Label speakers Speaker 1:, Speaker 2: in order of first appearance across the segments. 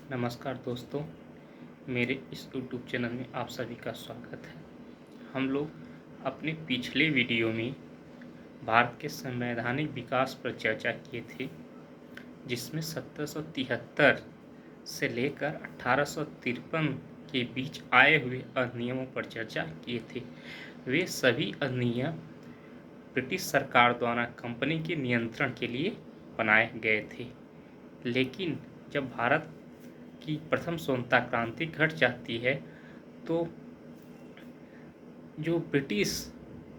Speaker 1: नमस्कार दोस्तों, मेरे इस यूट्यूब चैनल में आप सभी का स्वागत है। हम लोग अपने पिछले वीडियो में भारत के संवैधानिक विकास पर चर्चा किए थे, जिसमें 1773 से लेकर 1853 के बीच आए हुए अधिनियमों पर चर्चा किए थे। वे सभी अधिनियम ब्रिटिश सरकार द्वारा कंपनी के नियंत्रण के लिए बनाए गए थे, लेकिन जब भारत की प्रथम स्वतंत्रता क्रांति घट जाती है तो जो ब्रिटिश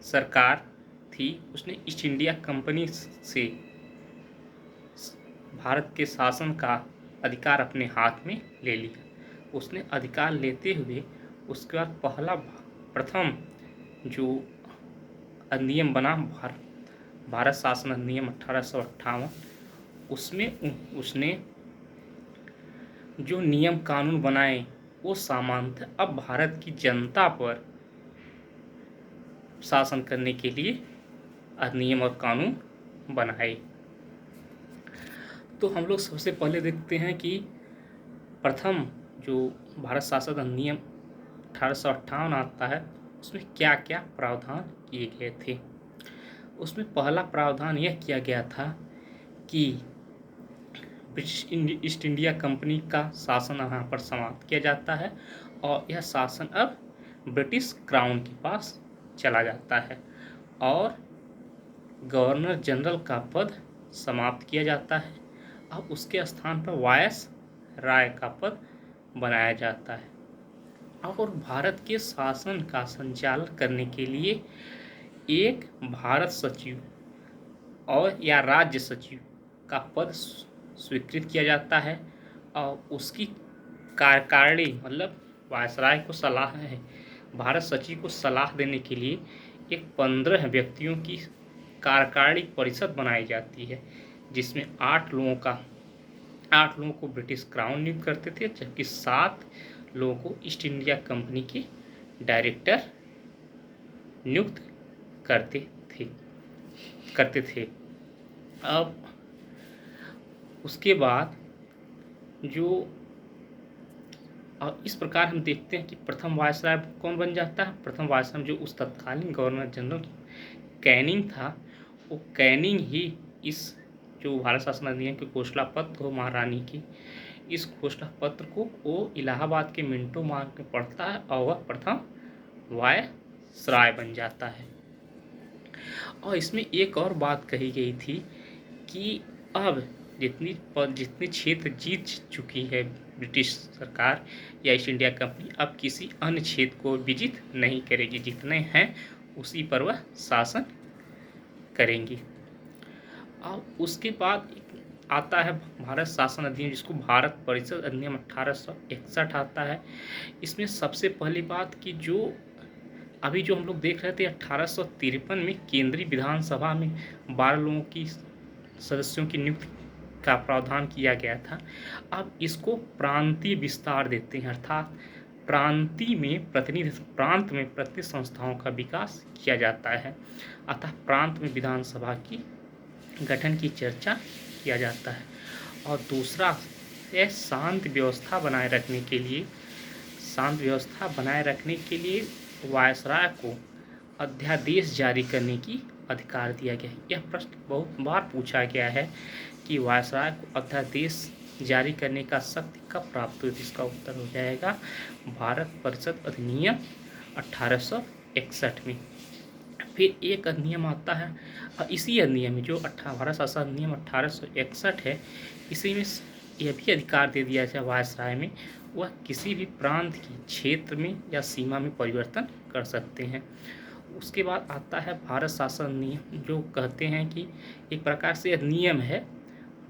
Speaker 1: सरकार थी उसने ईस्ट इंडिया कंपनी से भारत के शासन का अधिकार अपने हाथ में ले लिया। उसने अधिकार लेते हुए उसके बाद प्रथम जो अधिनियम बना भारत शासन अधिनियम 1858, उसमें उसने जो नियम कानून बनाए वो सामान्यतः अब भारत की जनता पर शासन करने के लिए अधिनियम और कानून बनाए। तो हम लोग सबसे पहले देखते हैं कि प्रथम जो भारत शासन अधिनियम 1858 आता है उसमें क्या क्या प्रावधान किए गए थे। उसमें पहला प्रावधान यह किया गया था कि ब्रिटिश ईस्ट इंडिया कंपनी का शासन यहाँ पर समाप्त किया जाता है और यह शासन अब ब्रिटिश क्राउन के पास चला जाता है और गवर्नर जनरल का पद समाप्त किया जाता है। अब उसके स्थान पर वायस राय का पद बनाया जाता है और भारत के शासन का संचालन करने के लिए एक भारत सचिव और या राज्य सचिव का पद स्वीकृत किया जाता है और उसकी कार्यकारिणी मतलब वायसराय को सलाह है, भारत सचिव को सलाह देने के लिए एक 15 व्यक्तियों की कार्यकारिणी परिषद बनाई जाती है, जिसमें 8 लोगों को ब्रिटिश क्राउन नियुक्त करते थे, जबकि 7 लोगों को ईस्ट इंडिया कंपनी के डायरेक्टर नियुक्त करते थे। अब उसके बाद इस प्रकार हम देखते हैं कि प्रथम वायसराय कौन बन जाता है। प्रथम वायसराय जो उस तत्कालीन गवर्नर जनरल कैनिंग था, वो कैनिंग ही इस जो भारत शासन अधिनियम के घोषणा पत्र हो महारानी की, इस घोषणा पत्र को वो इलाहाबाद के मिंटो मार्ग में पढ़ता है और वह प्रथम वायसराय बन जाता है। और इसमें एक और बात कही गई थी कि अब जितने क्षेत्र जीत चुकी है ब्रिटिश सरकार या ईस्ट इंडिया कंपनी, अब किसी अन्य क्षेत्र को विजित नहीं करेगी, जितने हैं उसी पर वह शासन करेंगी। अब उसके बाद आता है भारत शासन अधिनियम, जिसको भारत परिषद अधिनियम 1861 आता है। इसमें सबसे पहली बात कि जो अभी जो हम लोग देख रहे थे 1853 में केंद्रीय विधानसभा में 12 लोगों की सदस्यों की नियुक्ति का प्रावधान किया गया था, अब इसको प्रांतीय विस्तार देते हैं, अर्थात प्रांत में प्रतिनिधि संस्थाओं का विकास किया जाता है, अतः प्रांत में विधानसभा की गठन की चर्चा किया जाता है। और दूसरा, यह शांत व्यवस्था बनाए रखने के लिए वायसराय को अध्यादेश जारी करने की अधिकार दिया गया है। यह प्रश्न बहुत बार पूछा गया है कि वायसराय को अध्यादेश जारी करने का शक्ति कब प्राप्त हुई। इसका उत्तर हो जाएगा भारत परिषद अधिनियम 1861 में। फिर एक अधिनियम आता है, इसी अधिनियम में जो भारत शासन अधिनियम 1861 है, इसी में यह भी अधिकार दे दिया जाए वायसराय में, वह किसी भी प्रांत की क्षेत्र में या सीमा में परिवर्तन कर सकते हैं। उसके बाद आता है भारत शासन अधिनियम, जो कहते हैं कि एक प्रकार से अधिनियम है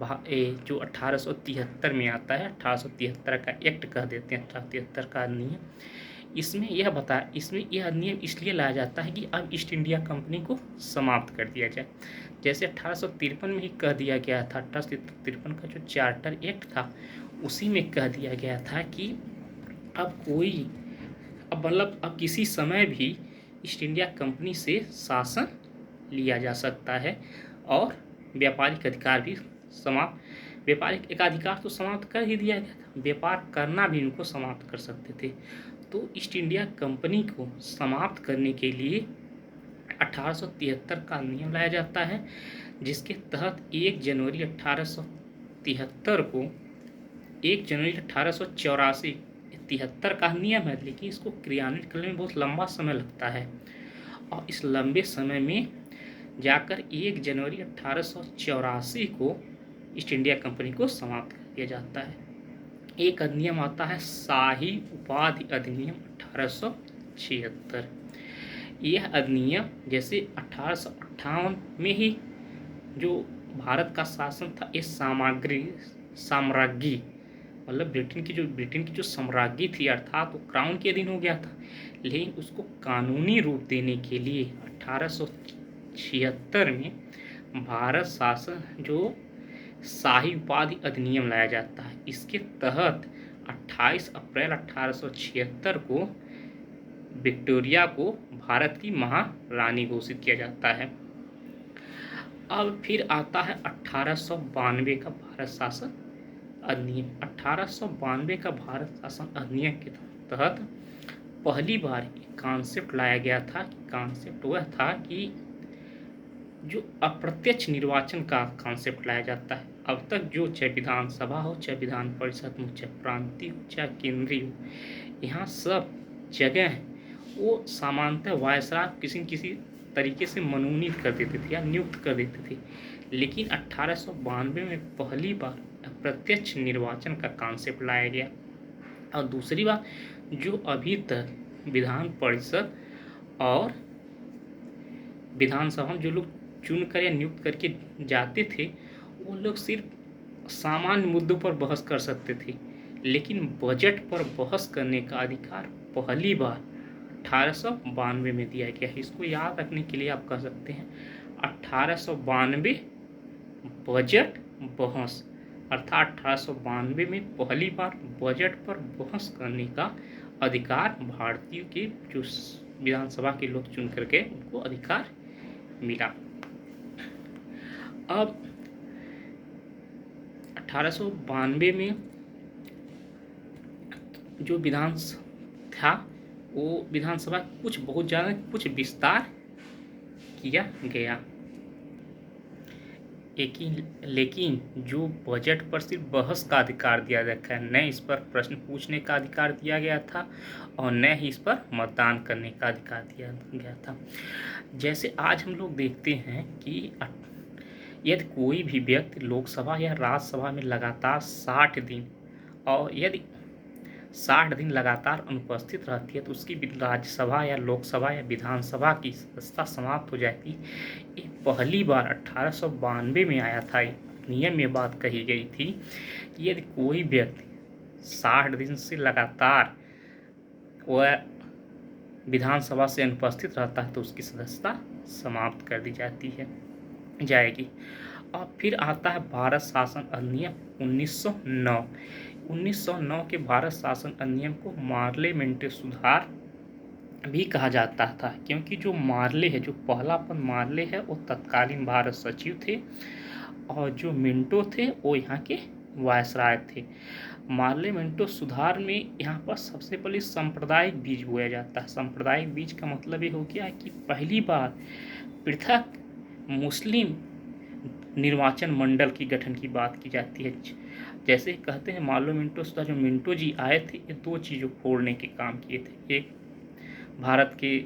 Speaker 1: जो 1873 में आता है, 1873 का एक्ट कह देते हैं, 1873 का अधिनियम। इसमें यह अधिनियम इसलिए लाया जाता है कि अब ईस्ट इंडिया कंपनी को समाप्त कर दिया जाए। जैसे 1853 में ही कह दिया गया था, 1853 का जो चार्टर एक्ट था उसी में कह दिया गया था कि अब किसी समय भी ईस्ट इंडिया कंपनी से शासन लिया जा सकता है और व्यापारिक अधिकार भी व्यापारिक एकाधिकार तो समाप्त कर ही दिया गया था, व्यापार करना भी उनको समाप्त कर सकते थे। तो ईस्ट इंडिया कंपनी को समाप्त करने के लिए 1873 का नियम लाया जाता है, जिसके तहत 1 जनवरी 1873 को 1 जनवरी 1884 73 का नियम है, लेकिन इसको क्रियान्वित करने में बहुत लंबा समय लगता है। और इस लंबे समय में जाकर 1 जनवरी 1884 को ईस्ट इंडिया कंपनी को समाप्त कर दिया जाता है। एक अधिनियम आता है शाही उपाधि अधिनियम 1876। यह अधिनियम जैसे 1858 में ही जो भारत का शासन था, ये साम्राज्ञी मतलब ब्रिटेन की जो साम्राज्ञी थी, अर्थात वो क्राउन के अधीन हो गया था, लेकिन उसको कानूनी रूप देने के लिए 1876 में भारत शासन जो शाही उपाधि अधिनियम लाया जाता है। इसके तहत 28 अप्रैल 1876 को विक्टोरिया को भारत की महारानी घोषित किया जाता है। अब फिर आता है 1892 का भारत शासन अधिनियम। 1892 का भारत शासन अधिनियम के तहत पहली बार एक कॉन्सेप्ट लाया गया था। कॉन्सेप्ट वह था कि जो अप्रत्यक्ष निर्वाचन का कॉन्सेप्ट लाया जाता है। अब तक जो चाहे विधानसभा हो, चाहे विधान परिषद हो, चाहे प्रांतीय हो, चाहे केंद्रीय हो, यहाँ सब जगह वो सामान्यतः वायसराय किसी न किसी तरीके से मनोनीत कर देते थे या नियुक्त कर देते थे। लेकिन 1892 में पहली बार अप्रत्यक्ष निर्वाचन का कॉन्सेप्ट लाया गया। और दूसरी बात, जो अभी तक विधान परिषद और विधानसभा में जो लोग चुन कर या नियुक्त करके जाते थे, वो लोग सिर्फ सामान्य मुद्दों पर बहस कर सकते थे, लेकिन बजट पर बहस करने का अधिकार पहली बार 1892 में दिया गया है। इसको याद रखने के लिए आप कह सकते हैं 1892 बजट बहस, अर्थात 1892 में पहली बार बजट पर बहस करने का अधिकार भारतीय के जो विधानसभा के लोग चुन करके उनको अधिकार मिला। अब 1892 में जो विधान था वो विधानसभा कुछ बहुत ज़्यादा कुछ विस्तार किया गया, लेकिन जो बजट पर सिर्फ बहस का अधिकार दिया रखा है, न इस पर प्रश्न पूछने का अधिकार दिया गया था और न ही इस पर मतदान करने का अधिकार दिया गया था। जैसे आज हम लोग देखते हैं कि यदि कोई भी व्यक्ति लोकसभा या राज्यसभा में लगातार 60 दिन और यदि 60 दिन लगातार अनुपस्थित रहती है तो उसकी राज्यसभा या लोकसभा या विधानसभा की सदस्यता समाप्त हो जाती है। ये पहली बार 1892 में आया था। नियम में बात कही गई थी कि यदि कोई व्यक्ति 60 दिन से लगातार वह विधानसभा से अनुपस्थित रहता है तो उसकी सदस्यता समाप्त कर दी जाएगी। और फिर आता है भारत शासन अधिनियम 1909। 1909 के भारत शासन अधिनियम को मार्लेमेंटे सुधार भी कहा जाता था, क्योंकि जो मार्ले है, जो पहलापन मार्ले है, वो तत्कालीन भारत सचिव थे और जो मिंटो थे वो यहाँ के वायसराय थे। मार्लेमेंटो सुधार में यहाँ पर सबसे पहले सांप्रदायिक बीज बोया जाता है। सांप्रदायिक बीज का मतलब ये हो गया कि पहली बार पृथक मुस्लिम निर्वाचन मंडल की गठन की बात की जाती है। जैसे कहते हैं मार्लेमेंटो सुधार, जो मिंटो जी आए थे, ये दो चीज़ों को फोड़ने के काम किए थे। एक भारत के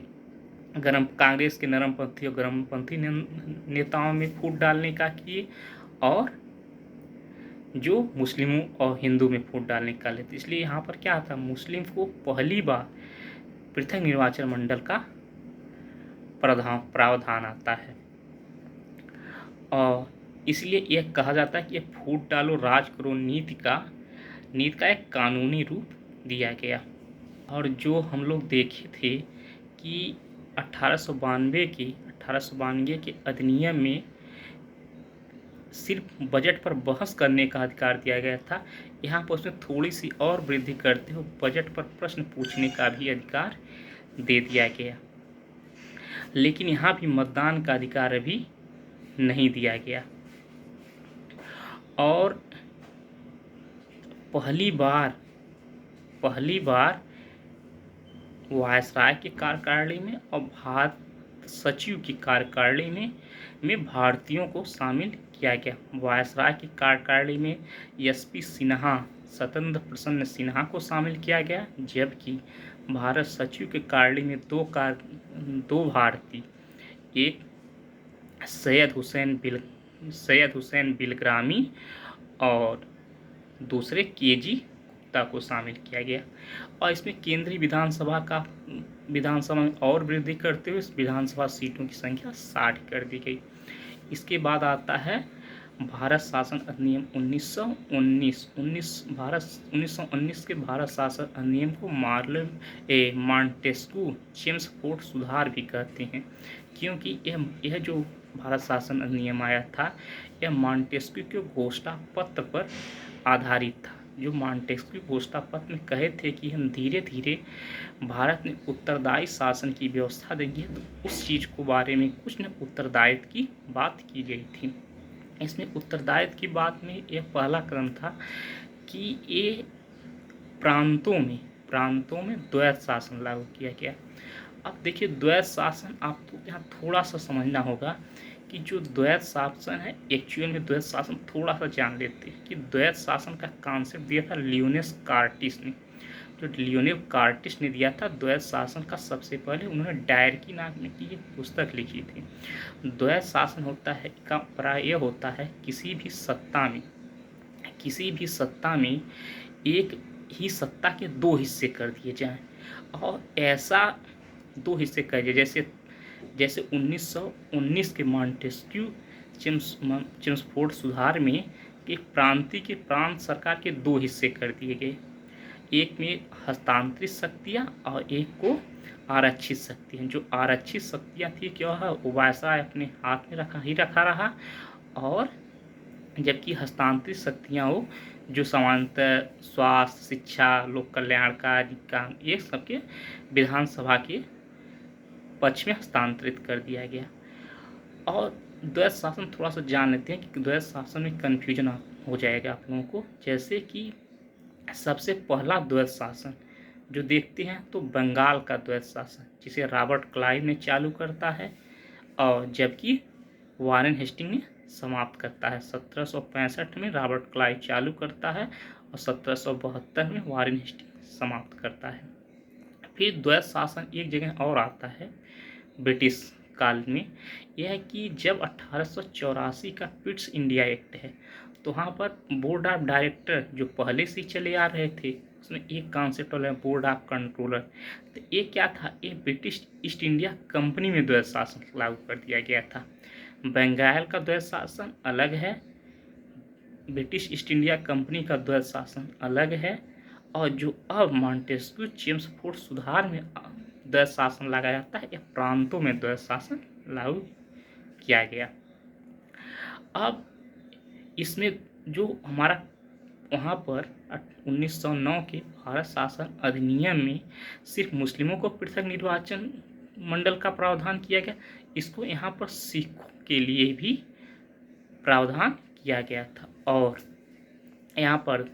Speaker 1: कांग्रेस के नरमपंथी और गर्मपंथी नेताओं में फूट डालने का किए, और जो मुस्लिमों और हिंदू में फूट डालने का लेते। इसलिए यहाँ पर क्या था, मुस्लिम को पहली बार पृथक निर्वाचन मंडल का प्रावधान आता है। और इसलिए यह कहा जाता है कि यह फूट डालो राज करो नीति का एक कानूनी रूप दिया गया। और जो हम लोग देखे थे कि 1892 के अधिनियम में सिर्फ बजट पर बहस करने का अधिकार दिया गया था, यहाँ पर उसने थोड़ी सी और वृद्धि करते हुए बजट पर प्रश्न पूछने का भी अधिकार दे दिया गया। लेकिन यहाँ भी मतदान का अधिकार अभी नहीं दिया गया। और पहली बार वायसराय के कार्यकारिणी में और भारत सचिव की कार्यकारिणी में भारतीयों को शामिल किया गया। वायसराय की कार्यकारिणी में एसपी सिन्हा, सत्येंद्र प्रसन्न सिन्हा को शामिल किया गया, जबकि भारत सचिव के कार्यकारिणी में दो भारतीय, एक सैयद हुसैन बिलग्रामी और दूसरे केजी गुप्ता को शामिल किया गया। और इसमें केंद्रीय विधानसभा में और वृद्धि करते हुए इस विधानसभा सीटों की संख्या 60 कर दी गई। इसके बाद आता है भारत शासन अधिनियम 1919 के भारत शासन अधिनियम को मॉन्टेस्क्यू चेम्सफोर्ड सुधार भी कहते हैं, क्योंकि यह जो भारत शासन अधिनियम आया था यह मॉन्टेस्क्यू के घोषणा पत्र पर आधारित था। जो मॉन्टेस्क्यू घोषणा पत्र में कहे थे कि हम धीरे धीरे भारत में उत्तरदायी शासन की व्यवस्था देंगे, तो उस चीज़ को बारे में कुछ न उत्तरदायित्व की बात की गई थी। इसमें उत्तरदायित्व की बात में यह पहला कदम था कि ये प्रांतों में द्वैत शासन लागू किया गया। अब देखिए द्वैत शासन आपको यहाँ थोड़ा सा समझना होगा कि जो द्वैत शासन है, एक्चुअल में द्वैत शासन थोड़ा सा जान लेते हैं कि द्वैत शासन का कॉन्सेप्ट दिया था लियोनेस कार्टिस ने। जो लियोनेस कार्टिस ने दिया था द्वैत शासन का, सबसे पहले उन्होंने डायरकी नाम की एक पुस्तक लिखी थी। द्वैत शासन होता है का प्राय यह होता है किसी भी सत्ता में एक ही सत्ता के दो हिस्से कर दिए जाएं, और ऐसा दो हिस्से कर दिए जैसे 1919 के मॉन्टेस्क्यू चेम्सफोर्ड सुधार में एक प्रांत सरकार के दो हिस्से कर दिए गए, एक में हस्तांतरित शक्तियाँ और एक को आरक्षित शक्तियाँ। जो आरक्षित शक्तियाँ थी क्या है वो वायसराय अपने हाथ में रखा रहा, और जबकि हस्तांतरित शक्तियाँ हो जो समानतः स्वास्थ्य, शिक्षा, लोक कल्याणकारी काम, ये सबके विधानसभा के पक्ष में हस्तांतरित कर दिया गया। और द्वैत शासन थोड़ा सा जान लेते हैं कि द्वैत शासन में कन्फ्यूजन हो जाएगा आप लोगों को। जैसे कि सबसे पहला द्वैत शासन जो देखते हैं तो बंगाल का द्वैत शासन, जिसे रॉबर्ट क्लाइव ने चालू करता है, और जबकि वारेन हेस्टिंग ने समाप्त करता है। 1765 में रॉबर्ट क्लाइव चालू करता है और 1772 में वारेन हेस्टिंग समाप्त करता है। फिर द्वैत शासन एक जगह और आता है ब्रिटिश काल में, यह है कि जब 1884 का पिट्स इंडिया एक्ट है, तो वहाँ पर बोर्ड ऑफ डायरेक्टर जो पहले से चले आ रहे थे, उसमें एक कॉन्सेप्ट है बोर्ड ऑफ कंट्रोलर। तो ये क्या था, ये ब्रिटिश ईस्ट इंडिया कंपनी में द्वैत शासन लागू कर दिया गया था। बंगाल का द्वैत शासन अलग है, ब्रिटिश ईस्ट इंडिया कंपनी का द्वैत शासन अलग है, और जो अब मॉन्टेस्क्यू चेम्सफोर्ड सुधार में द्वैत शासन लगाया जाता है, यह प्रांतों में द्वैत शासन लागू किया गया। अब इसमें जो हमारा वहाँ पर 1909 के भारत शासन अधिनियम में सिर्फ मुस्लिमों को पृथक निर्वाचन मंडल का प्रावधान किया गया, इसको यहाँ पर सिखों के लिए भी प्रावधान किया गया था। और यहाँ पर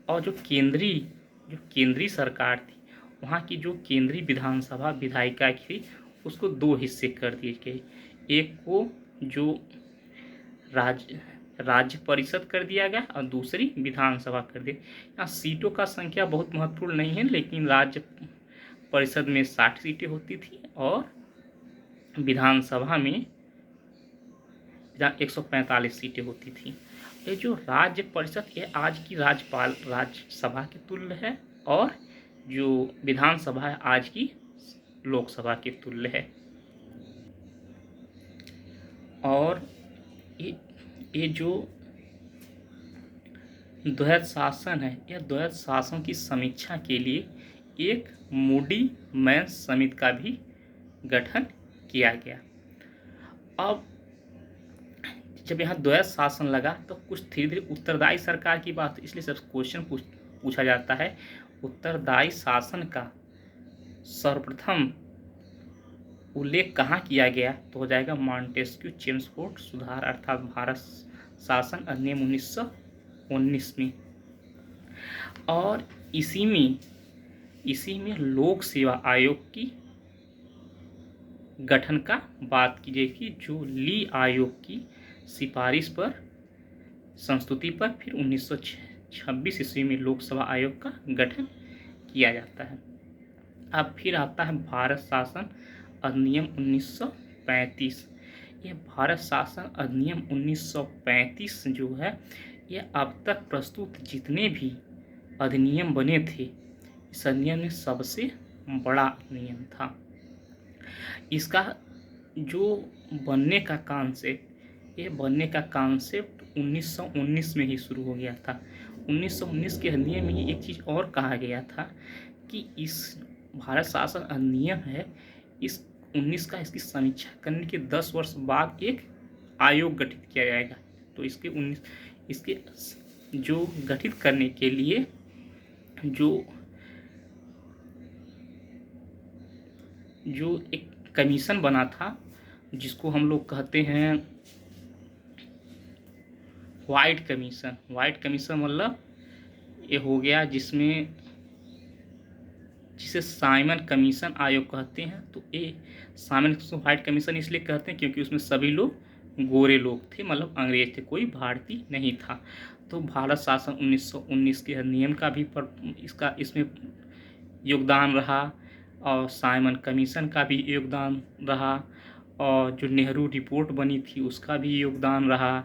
Speaker 1: और जो केंद्रीय सरकार थी, वहाँ की जो केंद्रीय विधानसभा विधायिका थी, उसको दो हिस्से कर दिए गए। एक को जो राज्य परिषद कर दिया गया और दूसरी विधानसभा कर दी। यहाँ सीटों का संख्या बहुत महत्वपूर्ण नहीं है, लेकिन राज्य परिषद में 60 सीटें होती थी और विधानसभा में 145 सीटें होती थी। ये जो राज्य परिषद ये आज की राज्यसभा के तुल्य है, और जो विधानसभा है आज की लोकसभा के तुल्य है। और ये जो द्वैत शासन है, यह द्वैत शासन की समीक्षा के लिए एक मूडी मैंस समिति का भी गठन किया गया। अब जब यहाँ द्वैत शासन लगा तो कुछ धीरे धीरे उत्तरदायी सरकार की बात, इसलिए सब क्वेश्चन पूछा जाता है। उत्तरदायी शासन का सर्वप्रथम उल्लेख कहाँ किया गया, तो हो जाएगा मॉन्टेस्क्यू चेम्सफोर्ड सुधार अर्थात भारत शासन अधिनियम 1919 में। और इसी में लोक सेवा आयोग की गठन का बात की गई कि जो ली आयोग की सिफारिश पर संस्तुति पर फिर 1926 ईस्वी में लोकसभा आयोग का गठन किया जाता है। अब फिर आता है भारत शासन अधिनियम 1935। यह भारत शासन अधिनियम 1935 जो है, यह अब तक प्रस्तुत जितने भी अधिनियम बने थे, इस अधिनियम में सबसे बड़ा अधिनियम था। इसका जो बनने का कॉन्सेप्ट, ये बनने का कॉन्सेप्ट 1919 में ही शुरू हो गया था। 1919 के अधिनियम में एक चीज़ और कहा गया था कि इस भारत शासन अधिनियम है, इस 19 का इसकी समीक्षा करने के 10 वर्ष बाद एक आयोग गठित किया जाएगा। तो इसके जो गठित करने के लिए जो एक कमीशन बना था, जिसको हम लोग कहते हैं वाइट कमीशन। वाइट कमीशन मतलब ये हो गया जिसे साइमन कमीशन आयोग कहते हैं। तो ये साइमन वाइट कमीशन इसलिए कहते हैं क्योंकि उसमें सभी लोग गोरे लोग थे, मतलब अंग्रेज थे, कोई भारतीय नहीं था। तो भारत शासन 1919 के अधिनियम का भी इसमें योगदान रहा, और साइमन कमीशन का भी योगदान रहा, और जो नेहरू रिपोर्ट बनी थी उसका भी योगदान रहा,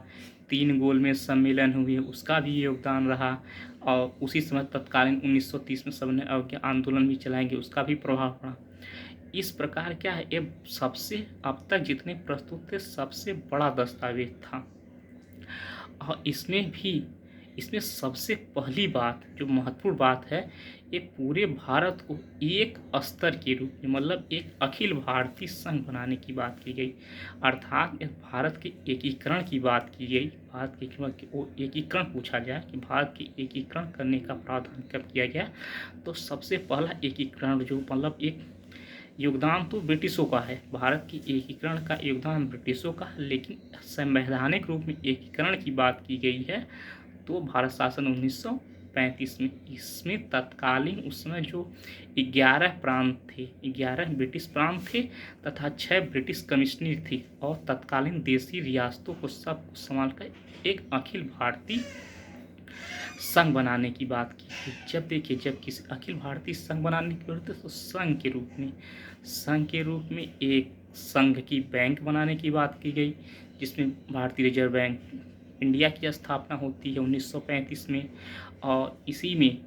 Speaker 1: 3 गोलमेज सम्मेलन हुए उसका भी योगदान रहा, और उसी समय तत्कालीन 1930 में सबने अवज्ञा आंदोलन भी चलाएंगे उसका भी प्रभाव पड़ा। इस प्रकार क्या है, ये सबसे अब तक जितने प्रस्तुत थे सबसे बड़ा दस्तावेज था। और इसमें सबसे पहली बात जो महत्वपूर्ण बात है, ये पूरे भारत को एक स्तर के रूप में, मतलब एक अखिल भारतीय संघ बनाने की बात की गई। अर्थात भारत के एकीकरण की बात की गई। भारत के एकीकरण पूछा गया कि भारत के एकीकरण करने का प्रावधान कब किया गया। तो सबसे पहला एकीकरण जो मतलब एक योगदान तो ब्रिटिशों का है, भारत के एकीकरण का योगदान ब्रिटिशों का, लेकिन संवैधानिक रूप में एकीकरण की बात की गई है तो भारत शासन 1935 में। इसमें तत्कालीन उस समय जो 11 प्रांत थे, 11 ब्रिटिश प्रांत थे तथा 6 ब्रिटिश कमिश्नरी थी, और तत्कालीन देशी रियासतों को सब संभाल कर एक अखिल भारतीय संघ बनाने की बात की थी। जब किसी अखिल भारतीय संघ बनाने की बात तो संघ के रूप में एक संघ की बैंक बनाने की बात की गई, जिसमें भारतीय रिजर्व बैंक इंडिया की स्थापना होती है 1935 में। और इसी में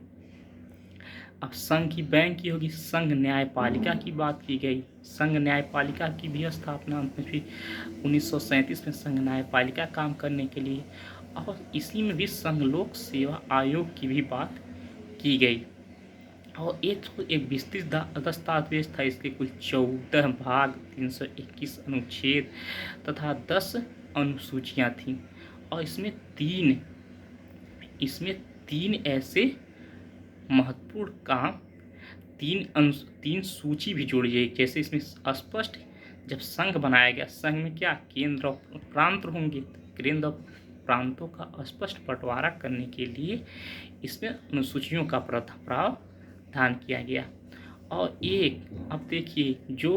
Speaker 1: अब संघ की बैंक की होगी, संघ न्यायपालिका की बात की गई। संघ न्यायपालिका की भी स्थापना फिर 1937 में संघ न्यायपालिका काम करने के लिए, और इसी में भी संघ लोक सेवा आयोग की भी बात की गई। और एक विस्तृत दस्तावेज था। इसके कुल 14 भाग, 321 अनुच्छेद तथा 10 अनुसूचियाँ थीं। और इसमें तीन ऐसे महत्वपूर्ण काम, तीन सूची भी जोड़ी गई। जैसे इसमें स्पष्ट जब संघ बनाया गया, संघ में क्या केंद्र और प्रांत होंगे, केंद्र और प्रांतों का स्पष्ट बंटवारा करने के लिए इसमें अनुसूचियों का प्रावधान किया गया। और अब देखिए, जो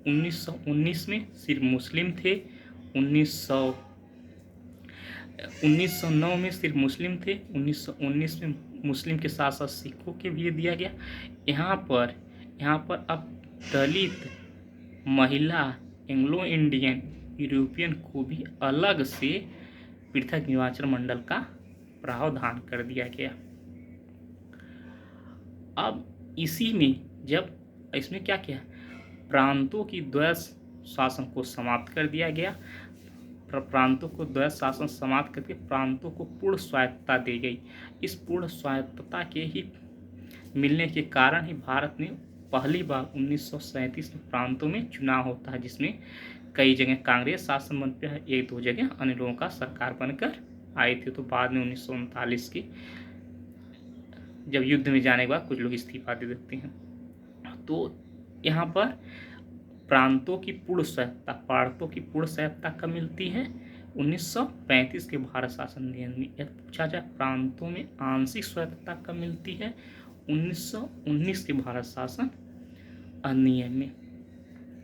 Speaker 1: 1919 में सिर्फ मुस्लिम थे, 1909 में सिर्फ मुस्लिम थे, 1919 में मुस्लिम के साथ साथ सिखों के भी दिया गया। यहाँ पर अब दलित, महिला, एंग्लो इंडियन, यूरोपियन को भी अलग से पृथक निर्वाचन मंडल का प्रावधान कर दिया गया। अब इसी में जब इसमें क्या किया, प्रांतों की द्वैध शासन को समाप्त कर दिया गया। प्रांतों को द्वैध शासन समाप्त करके प्रांतों को पूर्ण स्वायत्तता दी गई। इस पूर्ण स्वायत्तता के ही मिलने के कारण ही भारत में पहली बार 1937 में प्रांतों में चुनाव होता है, जिसमें कई जगह कांग्रेस शासन बनते हैं, 1-2 जगह अन्य लोगों का सरकार बनकर आई थी। तो बाद में 1939 के जब युद्ध में जाने के बाद कुछ लोग इस्तीफा दे देते हैं। तो यहाँ पर प्रांतों की पूर्ण स्वायत्तता कब मिलती है, 1935 के भारत शासन अधिनियम में। यदि पूछा जाए प्रांतों में आंशिक स्वतंत्रता कब मिलती है, 1919 के भारत शासन अधिनियम में।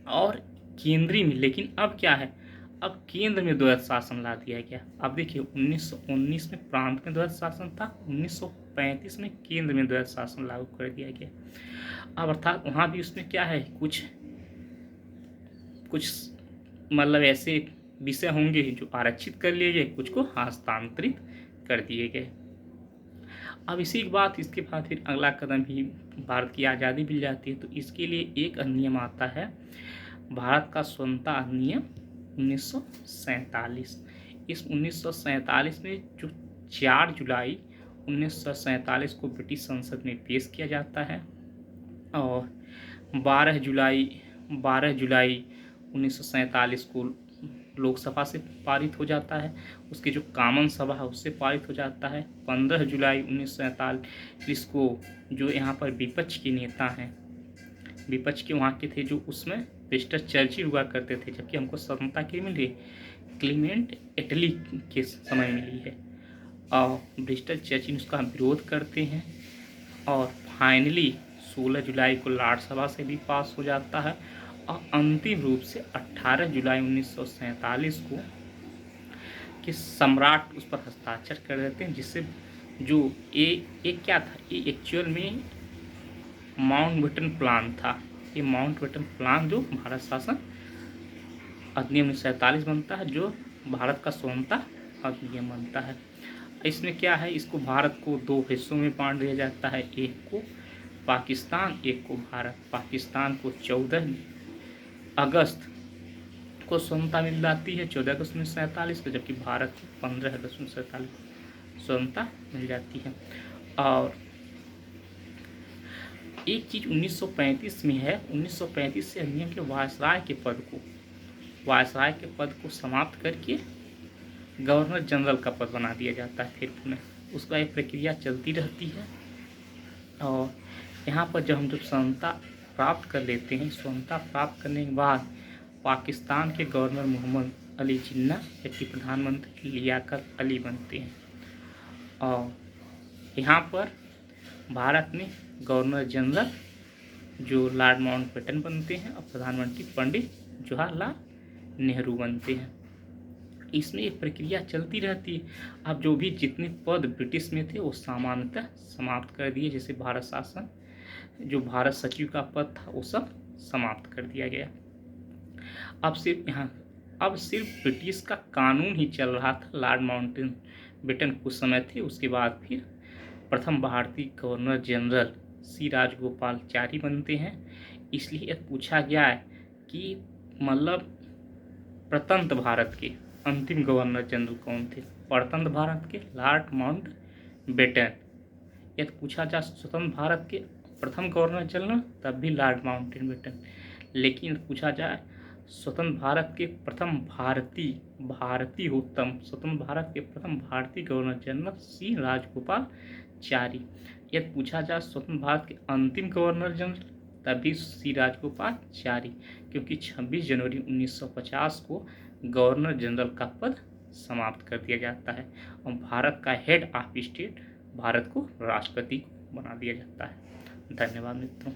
Speaker 1: और केंद्रीय में, लेकिन अब क्या है, अब केंद्र में द्वैध शासन ला दिया गया। अब देखिए 1919 में प्रांत में द्वैध शासन था, 1935 में केंद्र में द्वैध शासन लागू कर दिया गया। अब अर्थात वहाँ भी उसमें क्या है, कुछ मतलब ऐसे विषय होंगे जो आरक्षित कर लिए गए, कुछ को हस्तांतरित कर दिए गए। अब इसी के बाद इसके बाद फिर अगला कदम ही भारत की आज़ादी मिल जाती है। तो इसके लिए एक अधिनियम आता है, भारत का स्वतंत्रता अधिनियम 1947। इस 1947 में जो 4 जुलाई 1947 को ब्रिटिश संसद में पेश किया जाता है और 12 जुलाई 1947 को लोकसभा से पारित हो जाता है। उसकी जो कॉमन सभा है उससे पारित हो जाता है। 15 जुलाई 1947 को जो यहाँ पर विपक्ष के नेता हैं, विपक्ष के वहाँ के थे, जो उसमें मिस्टर चर्चिल हुआ करते थे, जबकि हमको स्वतंत्रता की मिली क्लीमेंट एटली के समय मिली है। और मिस्टर चर्चिल उसका विरोध करते हैं और फाइनली 16 जुलाई को राज्यसभा से भी पास हो जाता है और अंतिम रूप से 18 जुलाई 1947 को कि सम्राट उस पर हस्ताक्षर कर देते हैं, जिससे जो ये क्या था, ये एक्चुअल में माउंटबेटन प्लान था। ये माउंटबेटन प्लान जो भारत शासन अधिनियम 1947 बनता है, जो भारत का स्वतंत्रता अधिनियम बनता है। इसमें क्या है, इसको भारत को 2 हिस्सों में बांट दिया जाता है, एक को पाकिस्तान, एक को भारत। पाकिस्तान को 14 अगस्त को स्वतंत्रता मिल जाती है, 14 अगस्त 1947 को, जबकि भारत को 15 अगस्त 1947 स्वतंत्रता मिल जाती है। और एक चीज़ 1935 में है, 1935 से अधिनियम के वायसराय के पद को समाप्त करके गवर्नर जनरल का पद बना दिया जाता है फिर पुनः। उसका एक प्रक्रिया चलती रहती है और यहाँ पर जब हम स्वतंत्रता प्राप्त कर लेते हैं, स्वतंत्रता प्राप्त करने के बाद पाकिस्तान के गवर्नर मोहम्मद अली जिन्ना जबकि प्रधानमंत्री लियाकत अली बनते हैं। और यहाँ पर भारत में गवर्नर जनरल जो लॉर्ड माउंटबेटन बनते हैं और प्रधानमंत्री पंडित जवाहरलाल नेहरू बनते हैं। इसमें एक प्रक्रिया चलती रहती है। अब जो भी जितने पद ब्रिटिश में थे वो सामान्यतः समाप्त कर दिए, जैसे भारत शासन जो भारत सचिव का पद था वो सब समाप्त कर दिया गया। अब सिर्फ ब्रिटिश का कानून ही चल रहा था। लॉर्ड माउंटबेटन कुछ समय थे, उसके बाद फिर प्रथम भारतीय गवर्नर जनरल सी राजगोपालाचारी बनते हैं। इसलिए पूछा गया है कि मतलब प्रतंत्र भारत के अंतिम गवर्नर जनरल कौन थे। परतंत्र भारत के लॉर्ड माउंटबेटन। यदि पूछा जाए स्वतंत्र भारत के प्रथम गवर्नर जनरल तब भी लॉर्ड माउंटबेटन। लेकिन पूछा जाए स्वतंत्र भारत के प्रथम भारतीय स्वतंत्र भारत के प्रथम भारतीय गवर्नर जनरल सी राजगोपालाचारी। यदि पूछा जाए स्वतंत्र भारत के अंतिम गवर्नर जनरल तभी सी राजगोपालाचारी, क्योंकि 26 जनवरी 1950 को गवर्नर जनरल का पद समाप्त कर दिया जाता है और भारत का हेड ऑफ स्टेट भारत को राष्ट्रपति बना दिया जाता है। धन्यवाद मित्रों।